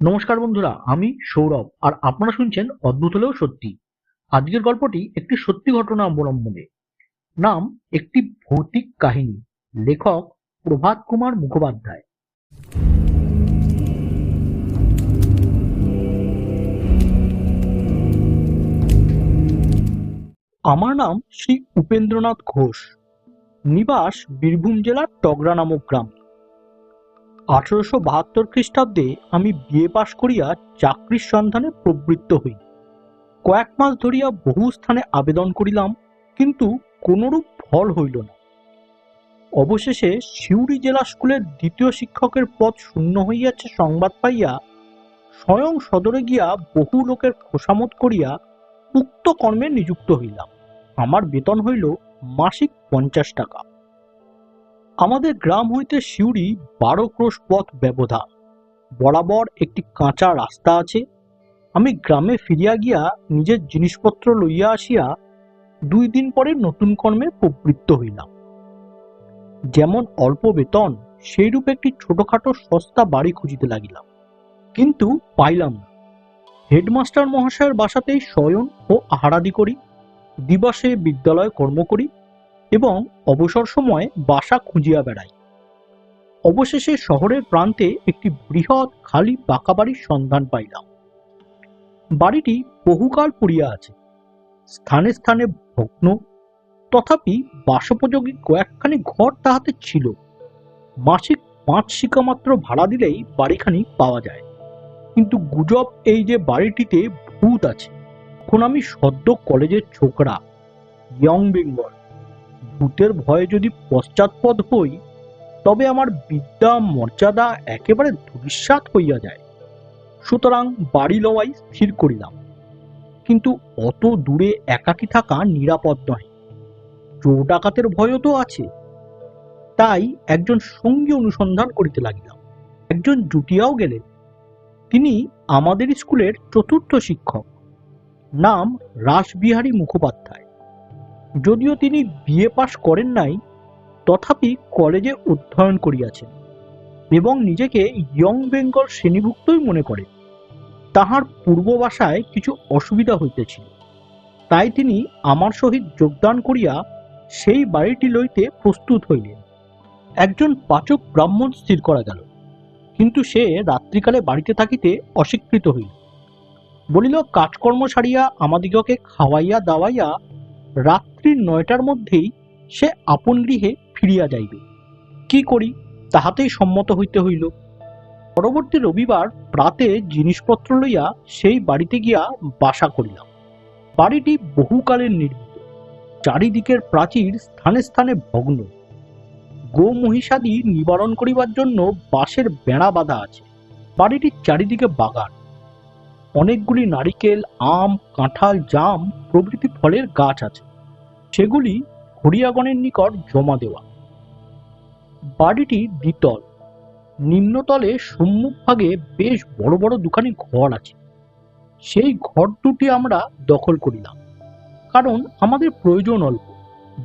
নমস্কার বন্ধুরা, আমি সৌরভ আর আপনারা শুনছেন অদ্ভুত হলেও সত্যি। আজকের গল্পটি একটি সত্যি ঘটনা অবলম্বনে। নাম একটি ভৌতিক কাহিনী। লেখক প্রভাত কুমার মুখোপাধ্যায়। আমার নাম শ্রী উপেন্দ্রনাথ ঘোষ। নিবাস বীরভূম জেলার টগরা নামক গ্রাম। 1872 খ্রিস্টাব্দে আমি বিএ পাশ করিয়া চাকরির সন্ধানে প্রবৃত্ত হই। কয়েক মাস ধরিয়া বহু স্থানে আবেদন করিলাম, কিন্তু কোনরূপ ফল হইল না। অবশেষে সিউড়ি জেলা স্কুলের দ্বিতীয় শিক্ষকের পদ শূন্য হইয়াছে সংবাদ পাইয়া স্বয়ং সদরে গিয়া বহু লোকের খোসামত করিয়া উক্ত কর্মে নিযুক্ত হইলাম। আমার বেতন হইল মাসিক 50 টাকা। আমাদের গ্রাম হইতে সিউড়ি 12 ক্রোশ পথ ব্যবধান। বরাবর একটি কাঁচা রাস্তা আছে। আমি গ্রামে ফিরিয়া গিয়া নিজের জিনিসপত্র লইয়া আসিয়া 2 দিন পরে নতুন কর্মে প্রবৃত্ত হইলাম। যেমন অল্প বেতন, সেইরূপ একটি ছোটখাটো সস্তা বাড়ি খুঁজিতে লাগিলাম, কিন্তু পাইলাম না। হেডমাস্টার মহাশয়ের বাসাতেই শয়ন ও আহারাদি করি, দিবসে বিদ্যালয়ে কর্ম করি এবং অবসর সময়ে বাসা খুঁজিয়া বেড়াই। অবশেষে শহরের প্রান্তে একটি বৃহৎ খালি পাকা বাড়ির সন্ধান পাইলাম। বাড়িটি বহুকাল পড়িয়া আছে, স্থানে স্থানে ভগ্ন, তথাপি বাসোপযোগী কয়েকখানি ঘর তাহাতে ছিল। মাসিক 5 শিকা মাত্র ভাড়া দিলেই বাড়িখানি পাওয়া যায়। কিন্তু গুজব এই যে বাড়িটিতে ভূত আছে। এখন আমি সদ্য কলেজের ছোকরা, ইয়ং বেঙ্গল। ভূতের ভয়ে যদি পশ্চাৎপদ হই, তবে আমার বিদ্যা মর্যাদা একেবারে ধূলিসাৎ হইয়া যায়। সুতরাং বাড়ি লওয়াই স্থির করিলাম। কিন্তু অত দূরে একাকী থাকা নিরাপদ নয়, চোর ডাকাতের ভয়ও তো আছে। তাই একজন সঙ্গী অনুসন্ধান করিতে লাগিলাম। একজন জুটিয়াও গেলেন। তিনি আমাদের স্কুলের 4র্থ শিক্ষক। নাম রাসবিহারী মুখোপাধ্যায়। যদিও তিনি বিএ পাশ করেন নাই, তথাপি কলেজে অধ্যয়ন করিয়াছেন এবং নিজেকে ইয়ং বেঙ্গল শ্রেণীভুক্তই মনে করে। তাহার পূর্ব বাসায় কিছু অসুবিধা হইতেছিল, তাই তিনি আমার সহিত যোগদান করিয়া সেই বাড়িটি লইতে প্রস্তুত হইলেন। একজন পাচক ব্রাহ্মণ স্থির করা গেল, কিন্তু সে রাত্রিকালে বাড়িতে থাকিতে অস্বীকৃত হইল। বলিল, কাজকর্ম সারিয়া আমাদিগকে খাওয়াইয়া দাওয়াইয়া রাত্রি 9টার মধ্যেই সে আপন গৃহে ফিরিয়া যাইবে। কি করি, তাহাতেই সম্মত হইতে হইল। পরবর্তী রবিবার প্রাতে জিনিসপত্র লইয়া সেই বাড়িতে গিয়া বাসা করিলাম। বাড়িটি বহুকালের নির্মিত, চারিদিকের প্রাচীর স্থানে স্থানে ভগ্ন। গো মহিষাদি নিবারণ করিবার জন্য বাঁশের বেড়া বাঁধা আছে। বাড়িটির চারিদিকে বাগান, অনেকগুলি নারিকেল, আম, কাঁঠাল, জাম প্রভৃতি ফলের গাছ আছে। সেগুলি হরিয়াগণের নিকট জমা দেওয়া। বাড়িটি দ্বিতল। নিম্নতলে সম্মুখভাগে বেশ বড় বড় দুখানি ঘর আছে। সেই ঘর দুটি আমরা দখল করিলাম, কারণ আমাদের প্রয়োজন অল্প।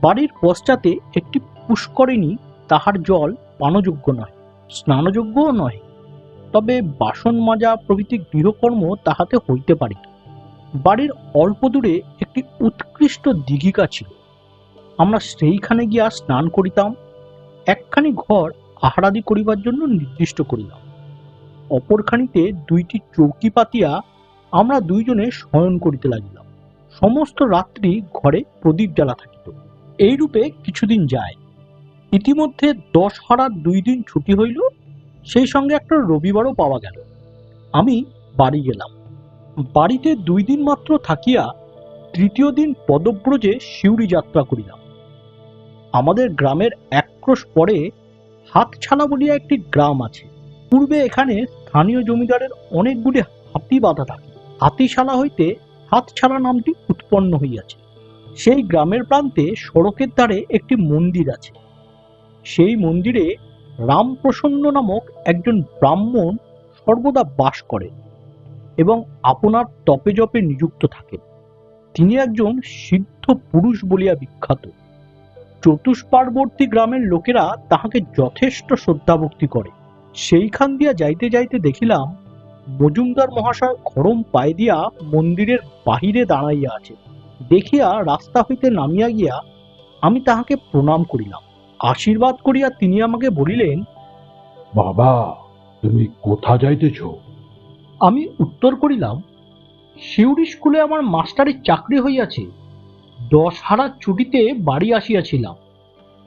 বাড়ির পশ্চাতে একটি পুষ্করিণী, তাহার জল পানযোগ্য নয়, স্নানযোগ্যও নয়, তবে বাসন মাজা প্রভৃতি গৃহকর্ম তাহাতে হইতে পারিত। বাড়ির অল্প দূরে একটি উৎকৃষ্ট দিঘিকা ছিল, আমরা সেইখানে গিয়া স্নান করিতাম। একখানি ঘর আহারাদি করিবার জন্য নির্দিষ্ট করিলাম। অপরখানিতে 2টি চৌকি পাতিয়া আমরা দুইজনে শয়ন করিতে লাগিলাম। সমস্ত রাত্রি ঘরে প্রদীপ জ্বালা থাকিত। এইরূপে কিছুদিন যায়। ইতিমধ্যে 10 হারার 2 দিন ছুটি হইল, সেই সঙ্গে একটা রবিবারও পাওয়া গেল। আমি বাড়ি গেলাম। বাড়িতে 2 দিন মাত্র থাকিয়া তৃতীয় দিন পদব্রজে সিউড়ি যাত্রা করিলাম। আমাদের গ্রামের 1 ক্রোশ পরে হাতছালা বলিয়া একটি গ্রাম আছে। পূর্বে এখানে স্থানীয় জমিদারের অনেকগুলি হাতি বাঁধা থাকে। হাতিশালা হইতে হাতছালা নামটি উৎপন্ন হইয়াছে। সেই গ্রামের প্রান্তে সড়কের ধারে একটি মন্দির আছে। সেই মন্দিরে রামপ্রসন্ন নামক একজন ব্রাহ্মণ সর্বদা বাস করেন এবং আপনার তপে জপে নিযুক্ত থাকেন। তিনি একজন সিদ্ধ পুরুষ বলিয়া বিখ্যাত। চতুষ্পার্বর্তী গ্রামের লোকেরা তাহাকে যথেষ্ট শ্রদ্ধা ভক্তি করে। সেইখান দিয়া যাইতে যাইতে দেখিলাম মজুমদার মহাশয় গরম পায়ে দিয়া মন্দিরের বাহিরে দাঁড়াইয়া আছে। দেখিয়া রাস্তা হইতে নামিয়া গিয়া আমি তাহাকে প্রণাম করিলাম। আশীর্বাদ করিয়া তিনি আমাকে বলিলেন, বাবা, তুমি কোথা যাইতেছ? আমি উত্তর করিলাম, শিউরি স্কুলে আমার মাস্টারের চাকরি হইয়াছে, 10 হারার ছুটিতে বাড়ি আসিয়াছিলাম।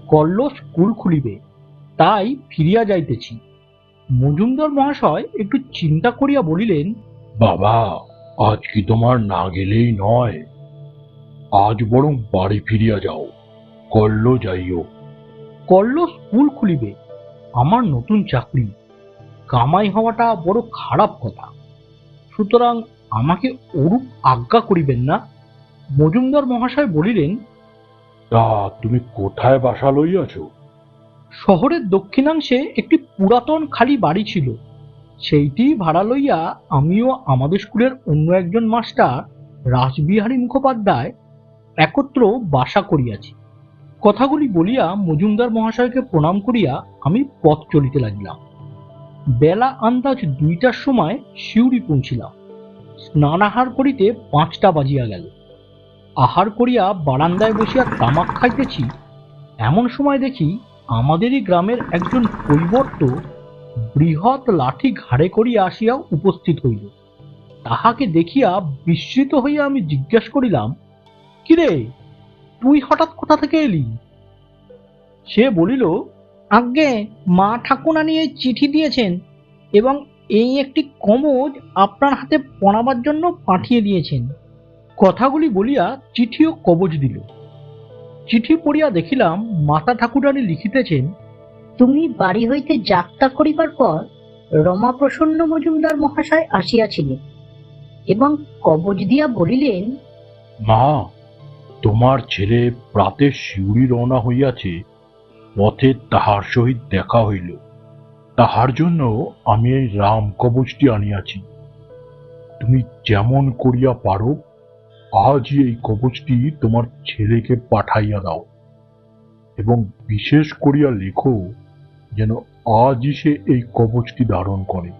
কল্ল স্কুল খুলিবে, তাই ফিরিয়া যাইতেছি। মজুমদার মহাশয় একটু চিন্তা করিয়া বলিলেন, বাবা, আজ কি তোমার না গেলেই নয়? আজ বরং বাড়ি ফিরিয়া যাও, কল্ল যাইও। কল্ল স্কুল খুলিবে, আমার নতুন চাকরি, কামাই হওয়াটা বড় খারাপ কথা, সুতরাং আমাকে ওরূপ আজ্ঞা করিবেন না। মজুমদার মহাশয় বলিলেন, তা তুমি কোথায় বাসা লইয়াছ? শহরের দক্ষিণাংশে একটি পুরাতন খালি বাড়ি ছিল, সেইটি ভাড়া লইয়া আমিও আমাদের স্কুলের অন্য একজন মাস্টার রাসবিহারী মুখোপাধ্যায় একত্র বাসা করিয়াছি। কথাগুলি বলিয়া মজুমদার মহাশয়কে প্রণাম করিয়া আমি পথ চলিতে লাগিলাম। বেলা আন্দাজ 2টার সময় শিউরি পৌঁছিলাম। স্নানাহার করিতে 5টা বাজিয়া গেল। আহার করিয়া বারান্দায় বসিয়া তামাক খাইতেছি, এমন সময় দেখি আমাদেরই গ্রামের একজন কৈবর্ত বৃহৎ লাঠি ঘাড়ে করিয়া আসিয়া উপস্থিত হইল। তাহাকে দেখিয়া বিস্মিত হইয়া আমি জিজ্ঞাসা করিলাম, কিরে, তুই হঠাৎ কোথা থেকে এলি? সে বলিল, আজ্ঞে, মা ঠাকুরানী এই চিঠি দিয়েছেন এবং এই একটি কমজ আপনার হাতে পড়াবার জন্য পাঠিয়ে দিয়েছেন। কথাগুলি বলিয়া চিঠি ও কবজ দিল। চিঠি পড়িয়া দেখিলাম মাতা ঠাকুরানী লিখিতেছেন, তুমি বাড়ি হইতে যাত্রা করিবার পর রমাপ্রসন্ন মজুমদার মহাশয় আসিয়াছিলেন এবং কবজ দিয়া বলিলেন, মা, তোমার ছেলে প্রাতে শিউরি রওনা হইয়াছে, পথে তাহার সহিত দেখা হইল। তাহার জন্য আমি এই রাম কবচটি আনিয়াছি। তুমি যেমন করিয়া পারো আজই এই কবচটি তোমার ছেলেকে পাঠাইয়া দাও এবং বিশেষ করিয়া লেখো যেন আজই সে এই কবচটি ধারণ করে।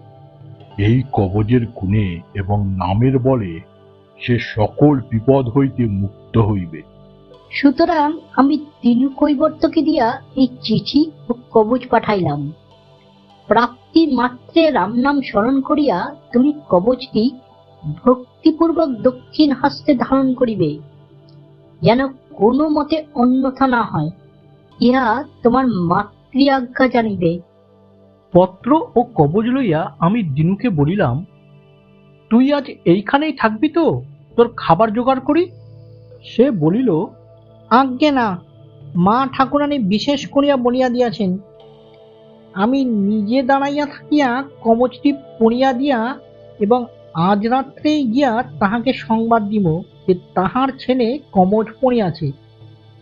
এই কবচের গুণে এবং নামের বলে সে সকল বিপদ হইতে মুক্ত হইবে। সুতরাং আমি তিনু কৈবর্তকে দিয়া এই চিঠি ও কবচ পাঠাইলাম। প্রাপ্তি মাত্রে রাম নাম স্মরণ করিয়া তুমি কবচটি ভক্তিপূর্বক দক্ষিণ হস্তে ধারণ করিবে, যেন কোনো মতে অন্যথা না হয়। ইহা তোমার মাতৃ আজ্ঞা জানিবে। পত্র ও কবজ লইয়া আমি দিনুকে বলিলাম, তুই আজ এইখানেই থাকবি তো? তোর খাবার জোগাড় করি। সে বলিল, আজ্ঞে না, মা ঠাকুরানী বিশেষ করিয়া বলিয়া দিয়াছেন, আমি নিজে দাঁড়াইয়া থাকিয়া কবচটি পড়িয়া দিয়া এবং আজ রাত্রেই গিয়া তাহাকে সংবাদ দিব যে তাহার ছেলে কবচ পড়িয়াছে।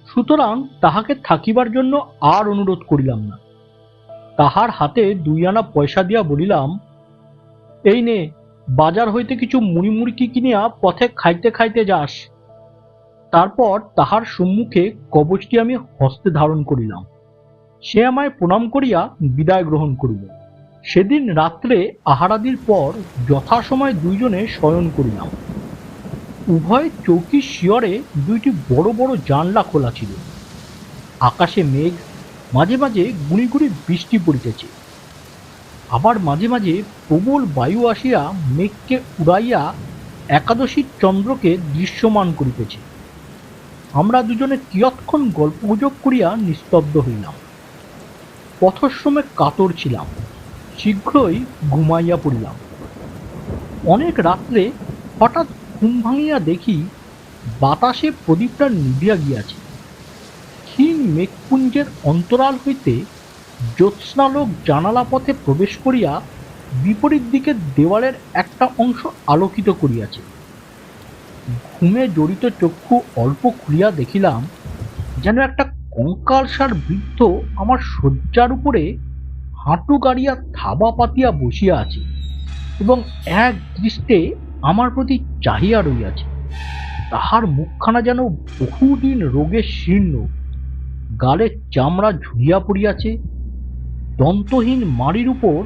সুতরাং তাহাকে থাকিবার জন্য আর অনুরোধ করিলাম না। তাহার হাতে 2 আনা পয়সা দিয়া বলিলাম, এই নে, বাজার হইতে কিছু মুড়ি মুড়কি কিনিয়া পথে খাইতে খাইতে যাস। তারপর তাহার সম্মুখে কবচটি আমি হস্তে ধারণ করিলাম। সে আমায় প্রণাম করিয়া বিদায় গ্রহণ করিল। সেদিন রাত্রে আহারাদির পর যথাসময় 2 জনে শয়ন করিলাম। উভয় চৌকির শিয়রে 2টি বড় বড় জানলা খোলা ছিল। আকাশে মেঘ, মাঝে মাঝে গুঁড়ি গুঁড়ি বৃষ্টি পড়িতেছে। আবার মাঝে মাঝে প্রবল বায়ু আসিয়া মেঘকে উড়াইয়া একাদশীর চন্দ্রকে দৃশ্যমান করিতেছে। আমরা 2 জনে কিয়ৎক্ষণ গল্পগুজব করিয়া নিস্তব্ধ হইলাম। পথশ্রমে কাতর ছিলাম, শীঘ্রই ঘুমাইয়া পড়িলাম। অনেক রাত্রে হঠাৎ ঘুম ভাঙিয়া দেখি বাতাসে প্রদীপটা নিভিয়া গিয়াছে। ক্ষীণ মেঘপুঞ্জের অন্তরাল হইতে জ্যোৎস্নালোক জানালা পথে প্রবেশ করিয়া বিপরীত দিকের দেওয়ালের একটা অংশ আলোকিত করিয়াছে। ঘুমে জড়িত চক্ষু অল্প খুলিয়া দেখিলাম যেন একটা কঙ্কালসার বৃদ্ধ আমার শয্যার উপরে হাঁটু গাড়িয়া থাবা পাতিয়া বসিয়া আছে এবং এক দৃষ্টে আমার প্রতি চাহিয়া রইয়াছে। তাহার মুখখানা যেন বহুদিন রোগে শীর্ণ, গালের চামড়া ঝুলিয়া পড়িয়াছে। দন্তহীন মাড়ির উপর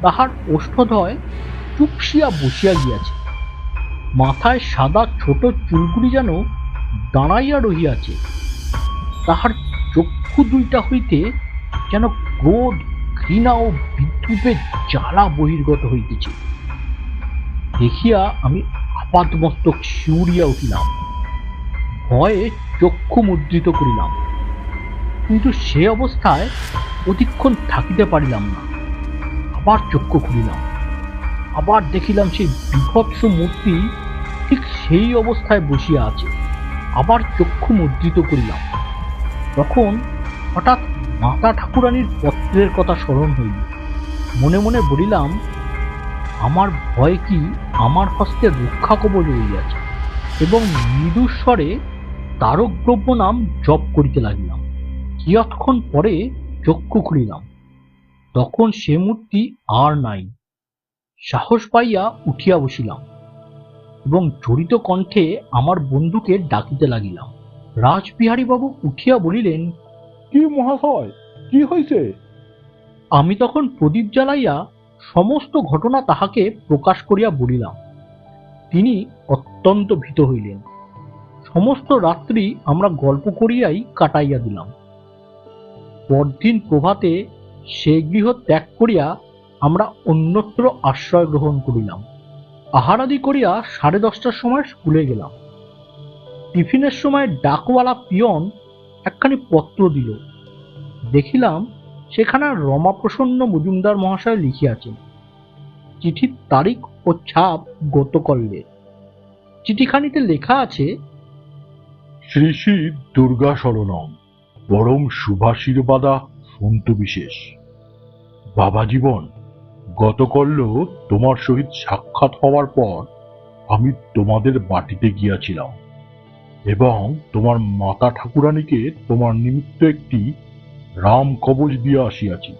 তাহার ওষ্ঠদ্বয় চুপসিয়া বসিয়া গিয়াছে। মাথায় সাদা ছোট চুলগুলি যেন দাঁড়াইয়া রহিয়াছে। তাহার চক্ষু দুইটা হইতে যেন ক্রোধ, ঘৃণা ও বিদ্রুপের জ্বালা বহির্গত হইতেছে। দেখিয়া আমি আপাতমস্তক শিউরিয়া উঠিলাম, ভয়ে চক্ষু মুদ্রিত করিলাম। কিন্তু সে অবস্থায় অধিকক্ষণ থাকিতে পারিলাম না। আবার চক্ষু খুলিলাম, আবার দেখিলাম সেই বিভৎস মূর্তি ঠিক সেই অবস্থায় বসিয়া আছে। আবার চক্ষু মুদ্রিত করিলাম। তখন হঠাৎ মাতা ঠাকুরানীর পত্রের কথা স্মরণ হইল। মনে মনে বলিলাম, আমার ভয় কি আমার হস্তে রক্ষা কবচ রইয়াছে, এবং মৃদুস্বরে তারক দ্রব্য নাম জপ করিতে লাগিলাম। কিয়ৎক্ষণ পরে চক্ষু খুলিলাম, তখন সে মূর্তি আর নাই। সাহস পাইয়া উঠিয়া বসিলাম এবং জড়িত কণ্ঠে আমার বন্ধুকে ডাকিতে লাগিলাম। রাসবিহারী বাবু উঠিয়া বলিলেন, কি মহাশয়, কি হয়েছে? আমি তখন প্রদীপ জ্বালাইয়া সমস্ত ঘটনা তাহাকে প্রকাশ করিয়া বলিলাম। তিনি অত্যন্ত ভীত হইলেন। সমস্ত রাত্রি আমরা গল্প করিয়াই কাটাইয়া দিলাম। পরদিন প্রভাতে সে গৃহ ত্যাগ করিয়া আমরা অন্যত্র আশ্রয় গ্রহণ করিলাম। আহারাদি করিয়া 10:30টার সময় স্কুলে গেলাম। টিফিনের সময় ডাকওয়ালা পিয়ন একখানি পত্র দিল। দেখিলাম সেখানে রমাপ্রসন্ন মজুমদার মহাশয় লিখিয়াছেন। চিঠির তারিখ ও ছাপ গতকল্যের। চিঠিখানিতে লেখা আছে, শ্রী শ্রী দুর্গা শরণম, পরম শুভাশীর্বাদা সন্তু বিশেষ। বাবা জীবন, গতকল্য তোমার সহিত সাক্ষাৎ হওয়ার পর আমি তোমাদের বাটিতে গিয়াছিলাম এবং তোমার মাতা ঠাকুরানীকে তোমার নিমিত্ত একটি রাম কবচ দিয়া আসিয়াছি।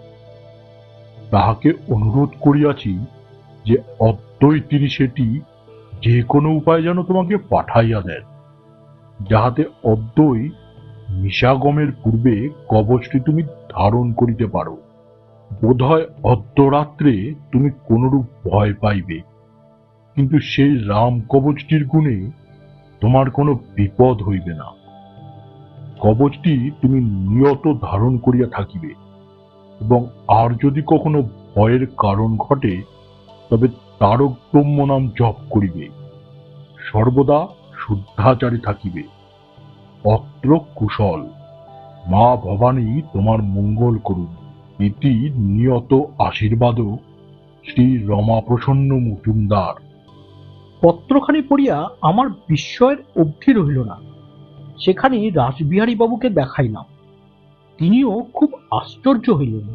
তাহাকে অনুরোধ করিয়াছি যে অদ্যই তিনি সেটি যে কোনো উপায় যেন তোমাকে পাঠাইয়া দেন, যাহাতে অদ্যই নিশাগমের পূর্বে কবচটি তুমি ধারণ করিতে পারো। বোধহয় অর্ধরাত্রে তুমি কোনরূপ ভয় পাইবে, কিন্তু সেই রাম কবচটির গুণে তোমার কোনো বিপদ হইবে না। কবচটি তুমি নিয়ত ধারণ করিয়া থাকিবে, এবং আর যদি কখনো ভয়ের কারণ ঘটে তবে তারক ব্রহ্ম নাম জপ করিবে। সর্বদা শুদ্ধাচারী থাকিবে। অত্র কুশল। মা ভবানী তোমার মঙ্গল করুন। ইতি নিয়ত আশীর্বাদ, শ্রী রমাপ্রসন্ন মজুমদার। পত্রখানি পড়িয়া আমার বিস্ময়ের অবধি রহিল না। সেখানে রাসবিহারী বাবুকে দেখাইলাম। তিনিও খুব আশ্চর্য হইলেন।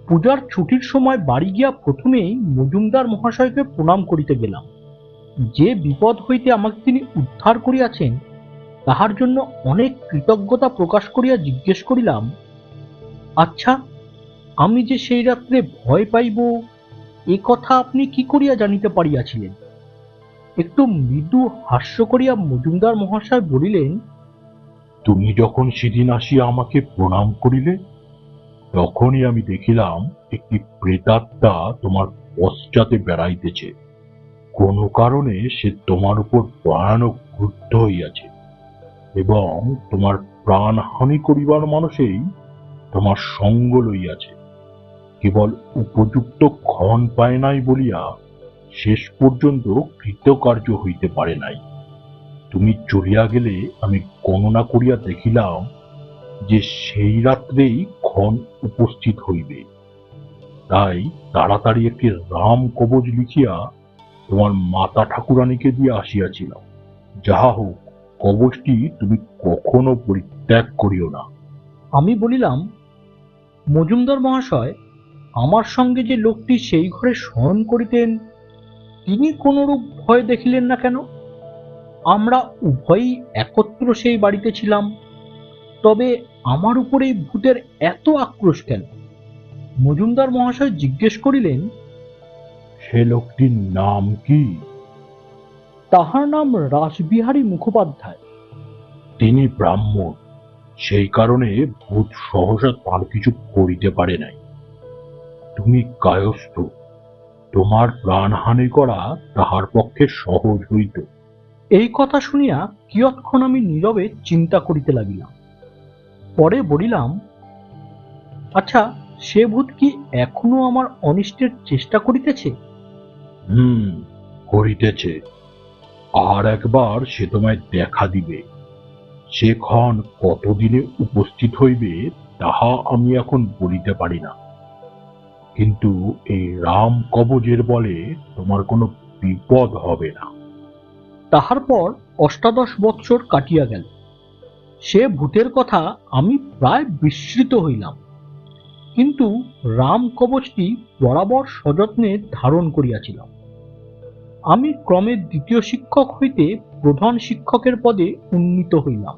পূজার ছুটির সময় বাড়ি গিয়া প্রথমেই মজুমদার মহাশয়কে প্রণাম করিতে গেলাম। যে বিপদ হইতে আমাকে তিনি উদ্ধার করিয়াছেন তাহার জন্য অনেক কৃতজ্ঞতা প্রকাশ করিয়া জিজ্ঞেস করিলাম, আচ্ছা, আমি যে সেই রাত্রে ভয় পাইব এ কথা আপনি কি করিয়া জানিতে পারিয়াছিলেন? একটু মৃদু হাস্য করিয়া মজুমদার মহাশয় বলিলেন, তুমি যখন সেদিন আসিয়া আমাকে প্রণাম করিলে, তখনই আমি দেখিলাম একটি প্রেতাত্মা তোমার পশ্চাতে বেড়াইতেছে। কোনো কারণে সে তোমার উপর ভয়ানক ক্রুদ্ধ হইয়াছে এবং তোমার প্রাণহানি করিবার মানুষেই তোমার সঙ্গ লইয়াছে। কেবল উপযুক্ত ক্ষণ পায় নাই বলিয়া শেষ পর্যন্ত কৃতকার্য হইতে পারে নাই। তুমি চলিয়া গেলে আমি গণনা করিয়া দেখিলাম যে সেই রাত্রেই ক্ষণ উপস্থিত হইবে। তাই তাড়াতাড়ি একটি রাম কবচ লিখিয়া তোমার মাতা ঠাকুরানীকে দিয়ে আসিয়াছিলাম। যাহা হোক, কবচটি তুমি কখনো পরিত্যাগ করিও না। আমি বলিলাম, মজুমদার মহাশয়, আমার সঙ্গে যে লোকটি সেই ঘরে শয়ন করিতেন তিনি কোনরূপ ভয় দেখিলেন না কেন? আমরা উভয়ই একত্র সেই বাড়িতে ছিলাম, তবে আমার উপরে ভূতের এত আক্রোশ কেন? মজুমদার মহাশয় জিজ্ঞেস করিলেন, সে লোকটির নাম কি? তাহার নাম রাসবিহারী মুখোপাধ্যায়। তিনি ব্রাহ্মণ, সেই কারণে ভূত সহসা তার কিছু করিতে পারে নাই। তুমি কায়স্থ, তোমার প্রাণহানি করা তাহার পক্ষে সহজ হইত। এই কথা শুনিয়া কিয়ৎক্ষণ আমি নীরবে চিন্তা করিতে লাগিলাম। পরে বলিলাম, আচ্ছা, সে ভূত কি এখনো আমার অনিষ্টের চেষ্টা করিতেছে? করিতেছে। আর একবার সে তোমায় দেখা দিবে। সে ক্ষণ কতদিনে উপস্থিত হইবে তাহা আমি এখন বলিতে পারি না, কিন্তু এই রাম কবজের বলে তোমার কোনো বিপদ হবে না। তাহার পর ৮৮ বৎসর কাটিয়া গেল। সে ভূতের কথা আমি প্রায় বিস্মৃত হইলাম, কিন্তু রাম কবচটি বরাবর সযত্নে ধারণ করিয়াছিলাম। আমি ক্রমে দ্বিতীয় শিক্ষক হইতে প্রধান শিক্ষকের পদে উন্নীত হইলাম।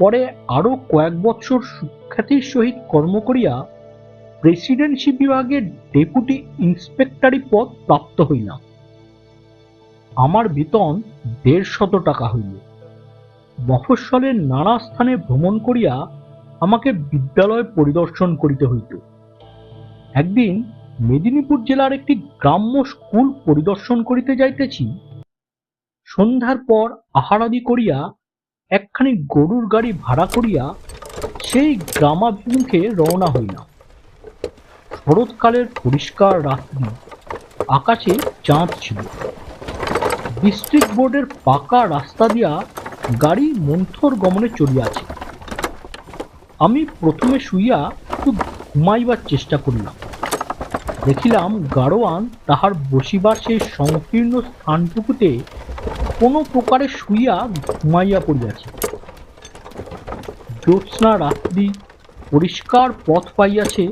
পরে আরো কয়েক বৎসর সুখ্যাতির সহিত কর্ম করিয়া প্রেসিডেন্সি বিভাগের ডেপুটি ইন্সপেক্টরি পদ প্রাপ্ত হইলাম। আমার বেতন ১৫০ টাকা হইল। মফস্বলের নানা স্থানে ভ্রমণ করিয়া আমাকে বিদ্যালয় পরিদর্শন করিতে হইত। একদিন মেদিনীপুর জেলার একটি গ্রাম্য স্কুল পরিদর্শন করিতে যাইতেছি। সন্ধ্যার পর আহারাদি করিয়া একখানি গরুর গাড়ি ভাড়া করিয়া সেই গ্রামাভিমুখে রওনা হইলাম। শরৎকালের পরিষ্কার রাত্রি, আকাশে চাঁদ ছিল। ডিস্ট্রিক্ট বোর্ডের পাকা রাস্তা দিয়া গাড়ি মন্থর গমনে চলিয়াছে। আমি প্রথমে শুইয়া একটু ঘুমাইবার চেষ্টা করিলাম। দেখিলাম গাড়োয়ান তাহার বসিবার সেই সংকীর্ণ স্থানটুকুতে কোনো প্রকারে শুইয়া ঘুমাইয়া পড়িয়াছে। জ্যোৎস্না রাত্রি, পরিষ্কার পথ পাইয়াছে,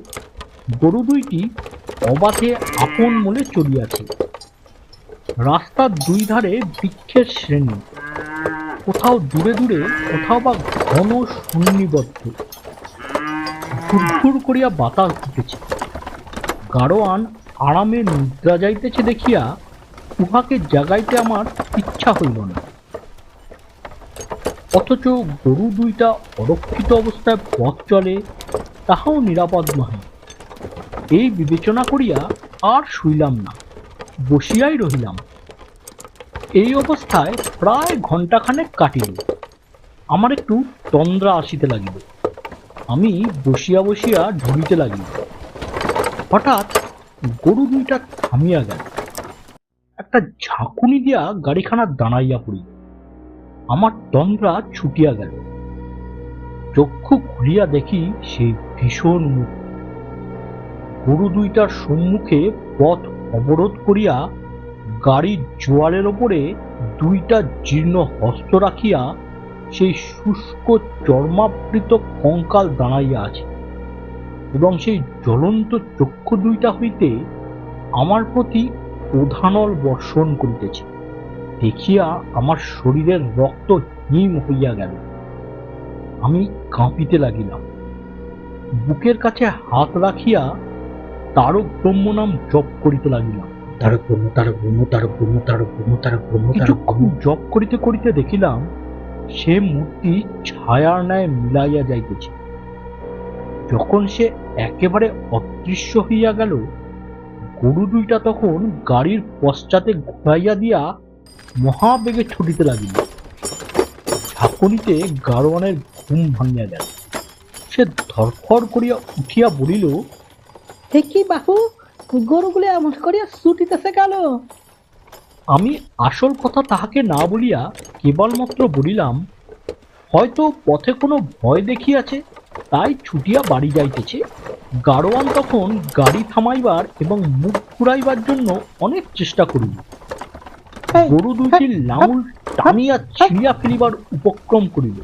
গরু দুইটি অবাধে আপন মনে চলিয়াছে। রাস্তার দুই ধারে বৃক্ষের শ্রেণী, কোথাও দূরে দূরে, কোথাও বা ঘন শূন্যিবদ্ধ। ঘুরঘুর করিয়া বাতাস দিতেছে। গাড়োয়ান আরামে নিদ্রা যাইতেছে দেখিয়া উহাকে জাগাইতে আমার ইচ্ছা হইল না। অথচ গরু দুইটা অরক্ষিত অবস্থায় পথ চলে, তাহাও নিরাপদ নহে। এই বিবেচনা করিয়া আর শুইলাম না, বসিয়াই রহিলাম। এই অবস্থায় প্রায় ঘণ্টাখানেক কাটিল। আমার একটু তন্দ্রা আসিতে লাগিল। আমি বসিয়া বসিয়া ঢুলিতে লাগিল। হঠাৎ গরু দুইটা থামিয়া গেল। একটা ঝাঁকুনি দিয়া গাড়িখানা দাঁড়াইয়া পড়িল। আমার তন্দ্রা ছুটিয়া গেল। চক্ষু খুলিয়া দেখি সেই ভীষণ মুখ। গরু দুইটার সম্মুখে পথ অবরোধ করিয়া গাড়ির জোয়ালের ওপরে দুইটা জীর্ণ হস্ত রাখিয়া সেই শুষ্ক চর্মাবৃত কঙ্কাল দাঁড়াইয়া আছে, এবং সেই জ্বলন্ত চক্ষু দুইটা হইতে আমার প্রতি প্রধানল বর্ষণ করিতেছে। দেখিয়া আমার শরীরের রক্ত হিম হইয়া গেল। আমি কাঁপিতে লাগিলাম। বুকের কাছে হাত রাখিয়া তারক ব্রহ্ম নাম জপ করিতে লাগিলাম। তারক ব্রহ্ম, তারক ব্রহ্ম, তারক ব্রহ্ম, তারক ব্রহ্ম, তারক ব্রহ্ম। কিছুক্ষণ জপ করিতে করিতে দেখিলাম সে মূর্তি ছায়ার ন্যায় মিলাইয়া যাইতেছে। যখন সে একেবারে অদৃশ্য হইয়া গেল, গরু দুইটা তখন গাড়ির পশ্চাতে ঘুরাইয়া দিয়া মহাবেগে ছুটিতে লাগিল। ঝাঁকুনিতে গাড়োয়ানের ঘুম ভাঙিয়া গেল। সে ধরফর করিয়া উঠিয়া বলিল, কি বাহু, গরুগুলি এমন করিয়া ছুটিতেছে কেন? আমি আসল কথা তাহাকে না বলিয়া কেবলমাত্র বলিলাম, হয়তো পথে কোনো ভয় দেখিয়াছে, তাই ছুটিয়া বাড়ি যাইতেছে। গাড়োয়ান তখন গাড়ি থামাইবার এবং মুখ ঘুরাইবার জন্য অনেক চেষ্টা করিল। গরু দুইটির লাঙল টানিয়া ছিঁড়িয়া ফেলিবার উপক্রম করিল,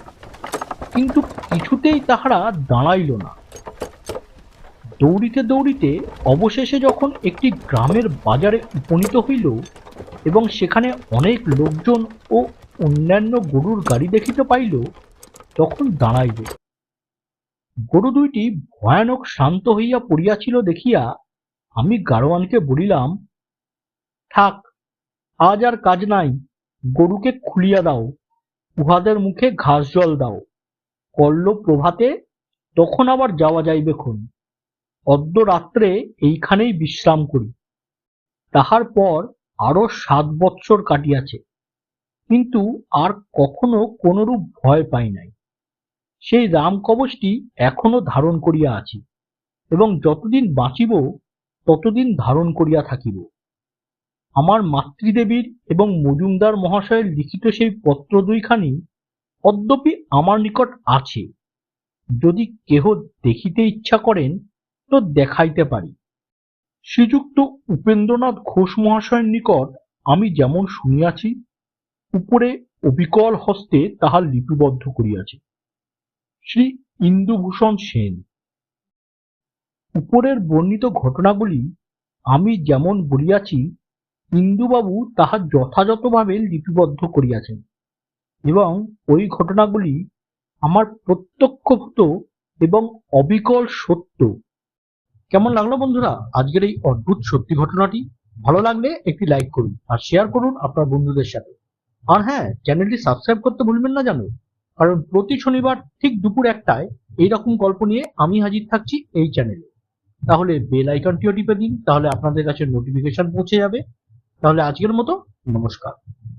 কিন্তু কিছুতেই তাহারা দাঁড়াইল না। দৌড়িতে দৌড়িতে অবশেষে যখন একটি গ্রামের বাজারে উপনীত হইল এবং সেখানে অনেক লোকজন ও অন্যান্য গরুর গাড়ি দেখিতে পাইল, তখন দাঁড়াইল। গরু দুইটি ভয়ানক শান্ত হইয়া পড়িয়াছিল দেখিয়া আমি গাড়োয়ানকে বলিলাম, থাক, আজ আর কাজ নাই, গরুকে খুলিয়া দাও, উহাদের মুখে ঘাস জল দাও, করল প্রভাতে তখন আবার যাওয়া যাইবে খন। অদ্য রাত্রে এইখানেই বিশ্রাম করি। তাহার পর আরো 7 বৎসর কাটিয়াছে, কিন্তু আর কখনো কোনরূপ ভয় পাই নাই। সেই রামকবচটি এখনো ধারণ করিয়া আছি এবং যতদিন বাঁচিব ততদিন ধারণ করিয়া থাকিব। আমার মাতৃদেবীর এবং মজুমদার মহাশয়ের লিখিত সেই পত্র দুইখানি অদ্যপি আমার নিকট আছে। যদি কেহ দেখিতে ইচ্ছা করেন তো দেখাইতে পারি। শ্রীযুক্ত উপেন্দ্রনাথ ঘোষ মহাশয়ের নিকট আমি যেমন শুনিয়াছি, উপরে অবিকল হস্তে তাহা লিপিবদ্ধ করিয়াছে শ্রী ইন্দুভূষণ সেন। উপরের বর্ণিত ঘটনাগুলি আমি যেমন বলিয়াছি, ইন্দুবাবু তাহা যথাযথভাবে লিপিবদ্ধ করিয়াছেন এবং ওই ঘটনাগুলি আমার প্রত্যক্ষভূত এবং অবিকল সত্য। কেমন লাগলো বন্ধুরা আজকের এই অদ্ভুত সত্যি ঘটনাটি? ভালো লাগলে একটি লাইক করুন আর শেয়ার করুন আপনার বন্ধুদের সাথে। আর হ্যাঁ, চ্যানেলটি সাবস্ক্রাইব করতে ভুলবেন না জানো, কারণ প্রতি শনিবার ঠিক দুপুর 1টায় এইরকম গল্প নিয়ে আমি হাজির থাকছি এই চ্যানেলে। তাহলে বেল আইকনটিও টিপে দিন, তাহলে আপনাদের কাছে নোটিফিকেশন পৌঁছে যাবে। তাহলে আজকের মতো নমস্কার।